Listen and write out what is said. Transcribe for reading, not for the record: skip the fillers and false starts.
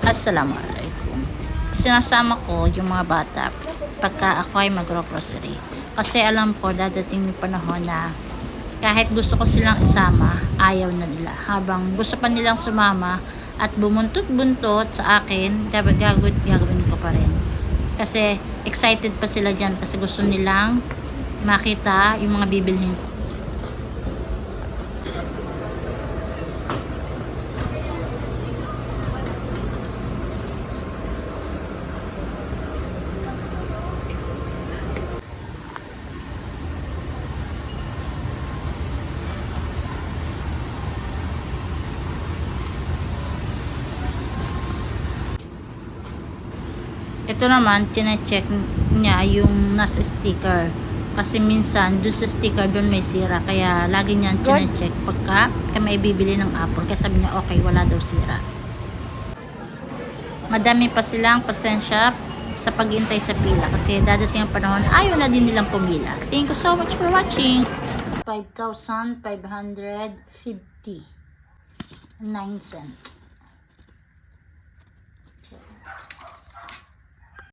Assalamualaikum. Sinasama ko yung mga bata pagka ako ay magro-grocery. Kasi alam ko dadating yung panahon na kahit gusto ko silang isama, ayaw na nila. Habang gusto pa nilang sumama at bumuntot-buntot sa akin, gagawin ko pa rin. Kasi excited pa sila dyan kasi gusto nilang makita yung mga bibilhin ko. Ito naman, chine-check niya yung nasa sticker. Kasi minsan, dun sa sticker, dun may sira. Kaya, lagi niyan chine-check pagka may bibili ng apple. Kaya sabi niya, okay, wala daw sira. Madami pa silang pasensya sa paghintay sa pila. Kasi dadating ang panahon, ayaw na din nilang pumila. Thank you so much for watching. 5,550.9 cents.